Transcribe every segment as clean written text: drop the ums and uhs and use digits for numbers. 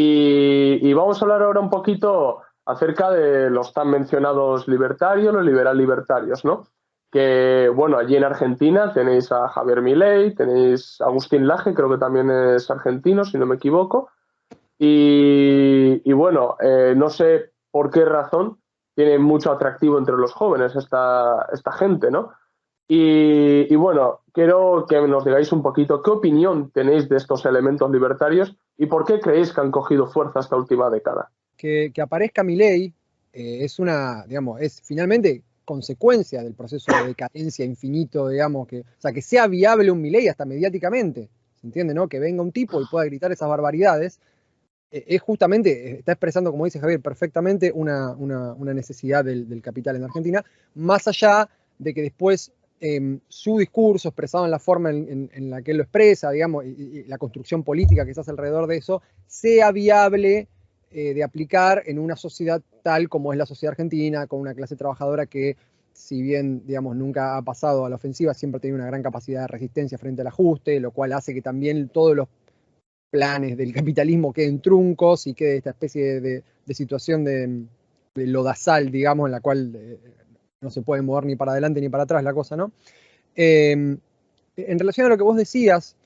Y vamos a hablar ahora un poquito acerca de los tan mencionados libertarios, los liberal libertarios, ¿no? Que, bueno, allí en Argentina tenéis a Javier Milei, tenéis a Agustín Laje, creo que también es argentino, si no me equivoco. Y bueno, no sé por qué razón tiene mucho atractivo entre los jóvenes esta gente, ¿no? Y bueno, quiero que nos digáis un poquito qué opinión tenéis de estos elementos libertarios y por qué creéis que han cogido fuerza esta última década. Que aparezca Milei es una, digamos, es finalmente consecuencia del proceso de decadencia infinito, digamos, o sea, que sea viable un Milei hasta mediáticamente, ¿se entiende, no? Que venga un tipo y pueda gritar esas barbaridades, es justamente, está expresando, como dice Javier, perfectamente una necesidad del capital en Argentina, más allá de que después su discurso expresado en la forma en la que él lo expresa, digamos, y la construcción política que se hace alrededor de eso, sea viable de aplicar en una sociedad tal como es la sociedad argentina, con una clase trabajadora que, si bien, digamos, nunca ha pasado a la ofensiva, siempre ha tenido una gran capacidad de resistencia frente al ajuste, lo cual hace que también todos los planes del capitalismo queden truncos y quede esta especie de situación de lodazal, digamos, en la cual no se puede mover ni para adelante ni para atrás la cosa, ¿no? En relación a lo que vos decías,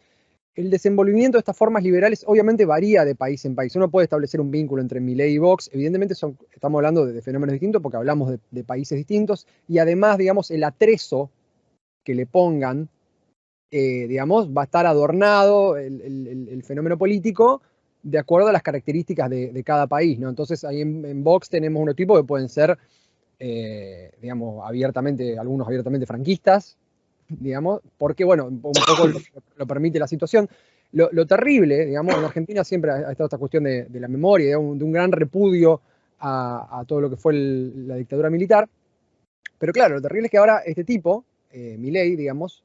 el desenvolvimiento de estas formas liberales obviamente varía de país en país. Uno puede establecer un vínculo entre Milei y Vox. Evidentemente estamos hablando de fenómenos distintos porque hablamos de países distintos y además, digamos, el atrezo que le pongan, digamos, va a estar adornado el fenómeno político de acuerdo a las características de cada país, ¿no? Entonces ahí en Vox tenemos unos tipos que pueden ser, digamos, algunos abiertamente franquistas, digamos, porque, bueno, un poco lo permite la situación. Lo terrible, digamos, en Argentina siempre ha estado esta cuestión de la memoria, de un gran repudio a todo lo que fue la dictadura militar. Pero claro, lo terrible es que ahora este tipo, Milei, digamos,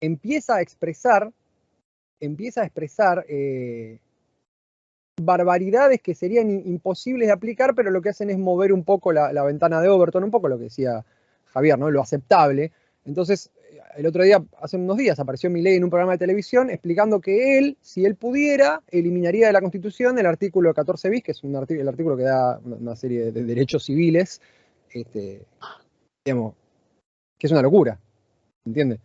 empieza a expresar barbaridades que serían imposibles de aplicar, pero lo que hacen es mover un poco la ventana de Overton, un poco lo que decía Javier, ¿no? Lo aceptable. Entonces, el otro día, hace unos días, apareció Milei en un programa de televisión explicando que él, si él pudiera, eliminaría de la Constitución el artículo 14 bis, que es el artículo que da una serie de derechos civiles, digamos, que es una locura, ¿entiendes?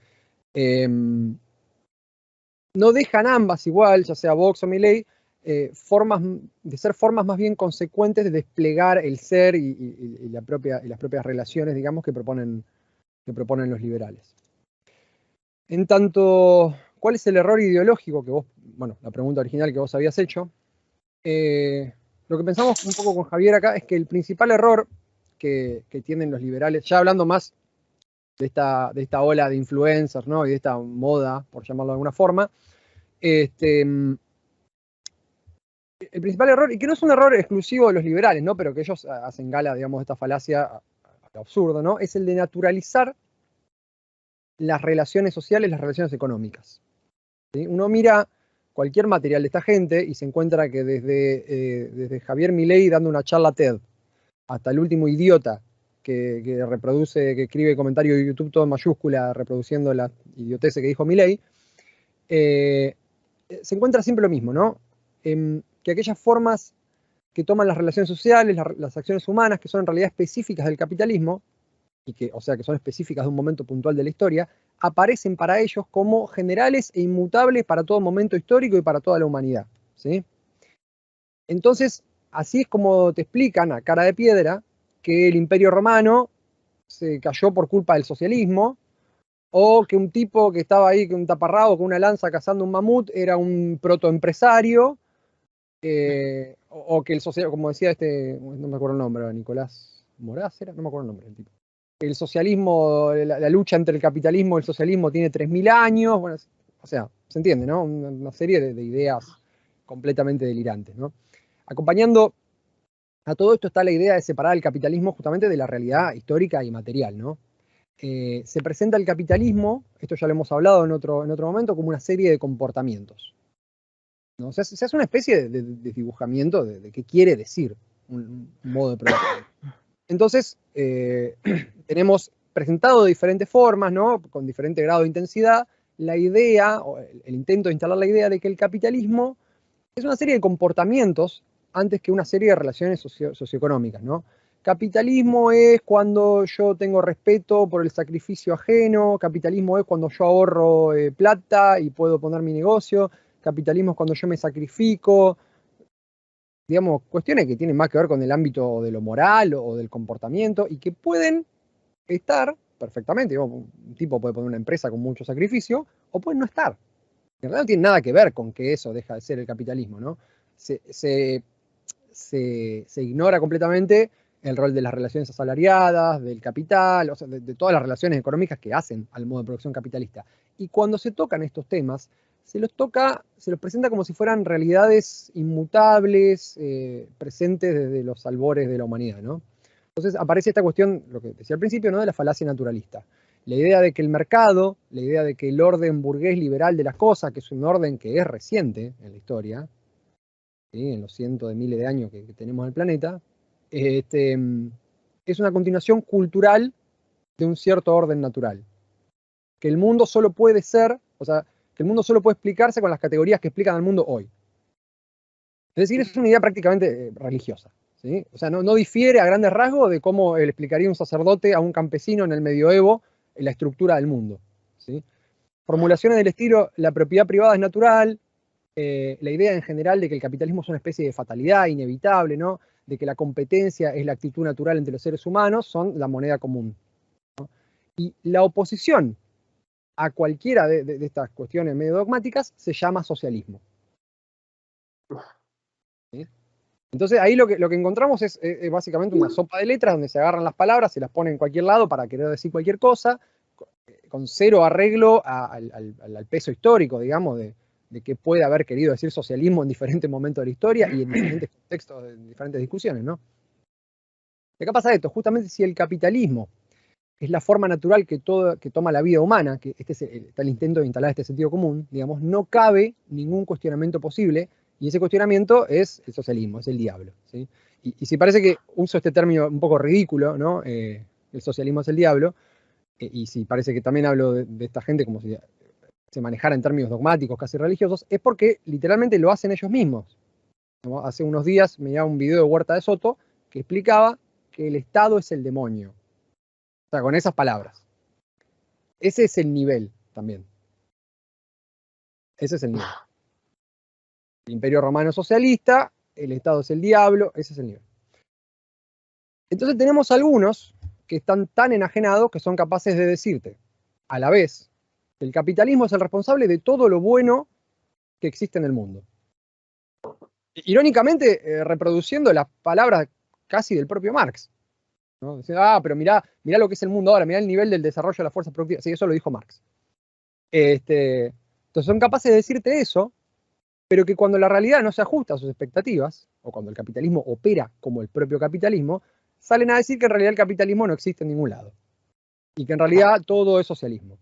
No dejan ambas igual, ya sea Vox o Milei, formas de ser formas más bien consecuentes de desplegar el ser y las propias relaciones, digamos, que proponen los liberales. En tanto, ¿cuál es el error ideológico que vos, bueno, la pregunta original que vos habías hecho? Lo que pensamos un poco con Javier acá es que el principal error que tienen los liberales, ya hablando más de esta ola de influencers, ¿no? Y de esta moda, por llamarlo de alguna forma, el principal error, y que no es un error exclusivo de los liberales, ¿no? Pero que ellos hacen gala, digamos, de esta falacia a lo absurdo, ¿no? Es el de naturalizar las relaciones sociales, las relaciones económicas. ¿Sí? Uno mira cualquier material de esta gente y se encuentra que desde Javier Milei dando una charla TED, hasta el último idiota que reproduce, que escribe comentarios de YouTube todo en mayúscula, reproduciendo la idiotez que dijo Milei, se encuentra siempre lo mismo, ¿no? Que aquellas formas que toman las relaciones sociales, las acciones humanas, que son en realidad específicas del capitalismo, y que, o sea, que son específicas de un momento puntual de la historia, aparecen para ellos como generales e inmutables para todo momento histórico y para toda la humanidad, ¿sí? Entonces, así es como te explican a cara de piedra que el Imperio Romano se cayó por culpa del socialismo, o que un tipo que estaba ahí con un taparrabo, con una lanza cazando un mamut, era un protoempresario, o que el socialismo, como decía no me acuerdo el nombre, Nicolás Moraz, ¿era? No me acuerdo el nombre del tipo. El socialismo, la lucha entre el capitalismo y el socialismo tiene 3000 años, bueno, o sea, se entiende, ¿no? Una serie de ideas completamente delirantes, ¿no? Acompañando a todo esto está la idea de separar el capitalismo justamente de la realidad histórica y material, ¿no? Se presenta el capitalismo, esto ya lo hemos hablado en otro momento, como una serie de comportamientos, ¿no? O sea, se hace una especie de desdibujamiento de qué quiere decir un modo de producción. Entonces, tenemos presentado de diferentes formas, ¿no? Con diferente grado de intensidad, la idea, o el intento de instalar la idea de que el capitalismo Es una serie de comportamientos antes que una serie de relaciones socioeconómicas, ¿no? Capitalismo es cuando yo tengo respeto por el sacrificio ajeno, capitalismo es cuando yo ahorro plata y puedo poner mi negocio, capitalismo es cuando yo me sacrifico, digamos, cuestiones que tienen más que ver con el ámbito de lo moral o del comportamiento y que pueden estar perfectamente, digamos, un tipo puede poner una empresa con mucho sacrificio o puede no estar. En realidad no tiene nada que ver con que eso deja de ser el capitalismo, ¿no? Se ignora completamente el rol de las relaciones asalariadas, del capital, o sea, de todas las relaciones económicas que hacen al modo de producción capitalista. Y cuando se tocan estos temas, se los presenta como si fueran realidades inmutables, presentes desde los albores de la humanidad, ¿no? Entonces aparece esta cuestión, lo que decía al principio, ¿no? De la falacia naturalista. La idea de que el mercado, la idea de que el orden burgués liberal de las cosas, que es un orden que es reciente en la historia, ¿sí? En los cientos de miles de años que tenemos en el planeta, es una continuación cultural de un cierto orden natural. Que el mundo solo puede ser, o sea, que el mundo solo puede explicarse con las categorías que explican al mundo hoy. Es decir, es una idea prácticamente religiosa. ¿Sí? O sea, no difiere a grandes rasgos de cómo le explicaría un sacerdote a un campesino en el medioevo la estructura del mundo. ¿Sí? Formulaciones del estilo, la propiedad privada es natural, la idea en general de que el capitalismo es una especie de fatalidad inevitable, ¿no? De que la competencia es la actitud natural entre los seres humanos, son la moneda común. ¿No? Y la oposición a cualquiera de estas cuestiones medio dogmáticas se llama socialismo. ¿Sí? Entonces ahí lo que encontramos es básicamente una sopa de letras donde se agarran las palabras, se las ponen en cualquier lado para querer decir cualquier cosa, con cero arreglo al peso histórico, digamos, de qué puede haber querido decir socialismo en diferentes momentos de la historia y en diferentes contextos, en diferentes discusiones, ¿no? ¿De qué pasa esto? Justamente si el capitalismo es la forma natural que toma la vida humana, que está el intento de instalar este sentido común, digamos, no cabe ningún cuestionamiento posible, y ese cuestionamiento es el socialismo, es el diablo. ¿Sí? Y si parece que uso este término un poco ridículo, ¿no? El socialismo es el diablo, y si parece que también hablo de esta gente como si se manejara en términos dogmáticos, casi religiosos, es porque literalmente lo hacen ellos mismos. ¿No? Hace unos días me llegaba un video de Huerta de Soto que explicaba que el Estado es el demonio. O sea, con esas palabras. Ese es el nivel también. Ese es el nivel. El Imperio Romano socialista, el Estado es el diablo, ese es el nivel. Entonces tenemos algunos que están tan enajenados que son capaces de decirte, a la vez, que el capitalismo es el responsable de todo lo bueno que existe en el mundo. Irónicamente, reproduciendo las palabras casi del propio Marx. ¿No? Diciendo, pero mirá lo que es el mundo ahora, mirá el nivel del desarrollo de las fuerzas productivas. Sí, eso lo dijo Marx. Entonces son capaces de decirte eso, pero que cuando la realidad no se ajusta a sus expectativas, o cuando el capitalismo opera como el propio capitalismo, salen a decir que en realidad el capitalismo no existe en ningún lado. Y que en realidad todo es socialismo.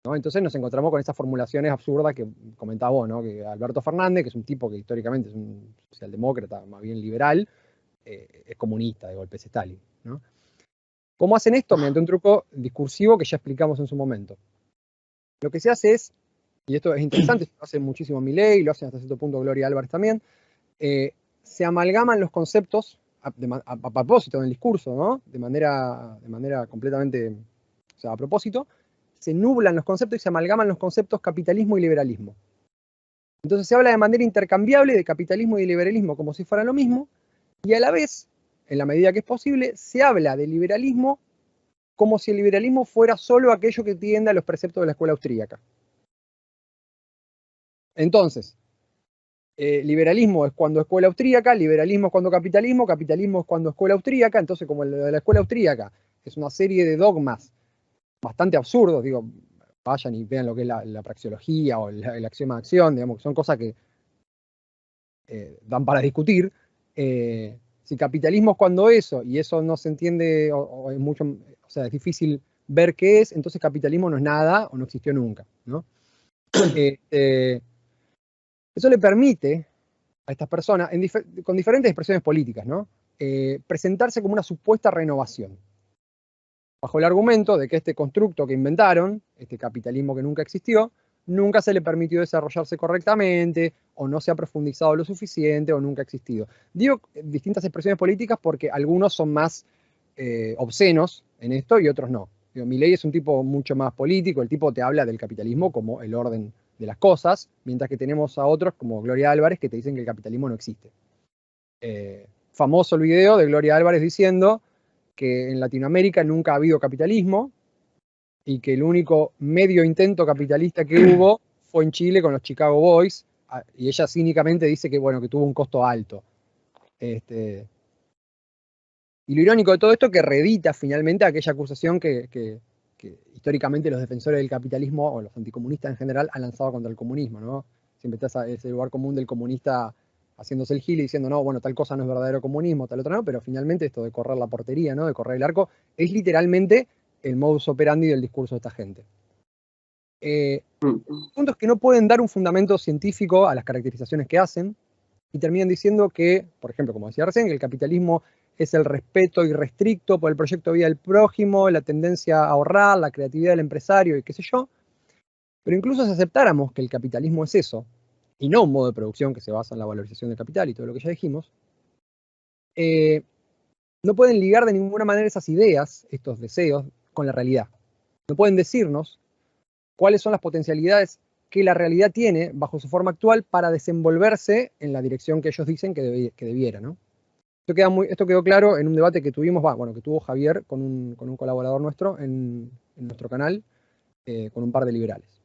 ¿No? Entonces nos encontramos con esas formulaciones absurdas que comentaba vos, ¿no? Que Alberto Fernández, que es un tipo que históricamente es un socialdemócrata, más bien liberal, es comunista, de golpe es Stalin. ¿No? ¿Cómo hacen esto? Mediante un truco discursivo que ya explicamos en su momento. Lo que se hace es, y esto es interesante, lo hace muchísimo Milei, lo hacen hasta cierto punto Gloria Álvarez también, se amalgaman los conceptos a propósito en el discurso, ¿no? De manera completamente, o sea, a propósito, se nublan los conceptos y se amalgaman los conceptos capitalismo y liberalismo. Entonces se habla de manera intercambiable de capitalismo y liberalismo como si fueran lo mismo, y a la vez, en la medida que es posible, se habla de liberalismo como si el liberalismo fuera solo aquello que tiende a los preceptos de la escuela austríaca. Entonces, liberalismo es cuando escuela austríaca, liberalismo es cuando capitalismo, capitalismo es cuando escuela austríaca, entonces como el de la escuela austríaca es una serie de dogmas bastante absurdos, digo, vayan y vean lo que es la praxeología o el axioma de acción, digamos, que son cosas que dan para discutir. Si capitalismo es cuando eso, y eso no se entiende, o es mucho, o sea, es difícil ver qué es, entonces capitalismo no es nada o no existió nunca, ¿no? Eso le permite a estas personas, con diferentes expresiones políticas, ¿no? Presentarse como una supuesta renovación, bajo el argumento de que este constructo que inventaron, este capitalismo que nunca existió, nunca se le permitió desarrollarse correctamente, o no se ha profundizado lo suficiente, o nunca ha existido. Digo distintas expresiones políticas porque algunos son más obscenos en esto y otros no. Digo, Milei es un tipo mucho más político, el tipo te habla del capitalismo como el orden de las cosas, mientras que tenemos a otros como Gloria Álvarez que te dicen que el capitalismo no existe. Famoso el video de Gloria Álvarez diciendo que en Latinoamérica nunca ha habido capitalismo y que el único medio intento capitalista que hubo fue en Chile con los Chicago Boys, y ella cínicamente dice que, bueno, que tuvo un costo alto. Y lo irónico de todo esto es que reedita finalmente aquella acusación que históricamente los defensores del capitalismo, o los anticomunistas en general, han lanzado contra el comunismo, ¿no? Siempre está ese lugar común del comunista haciéndose el gil y diciendo, no, bueno, tal cosa no es verdadero comunismo, tal otra no, pero finalmente esto de correr la portería, ¿no? De correr el arco, es literalmente el modus operandi del discurso de esta gente. El punto es que no pueden dar un fundamento científico a las caracterizaciones que hacen y terminan diciendo que, por ejemplo, como decía recién, que el capitalismo es el respeto irrestricto por el proyecto de vida del prójimo, la tendencia a ahorrar, la creatividad del empresario y qué sé yo. Pero incluso si aceptáramos que el capitalismo es eso, y no un modo de producción que se basa en la valorización del capital y todo lo que ya dijimos, no pueden ligar de ninguna manera esas ideas, estos deseos, con la realidad. No pueden decirnos cuáles son las potencialidades que la realidad tiene bajo su forma actual para desenvolverse en la dirección que ellos dicen que debiera, ¿no? Esto quedó claro en un debate que tuvimos, que tuvo Javier con un colaborador nuestro en nuestro canal, con un par de liberales.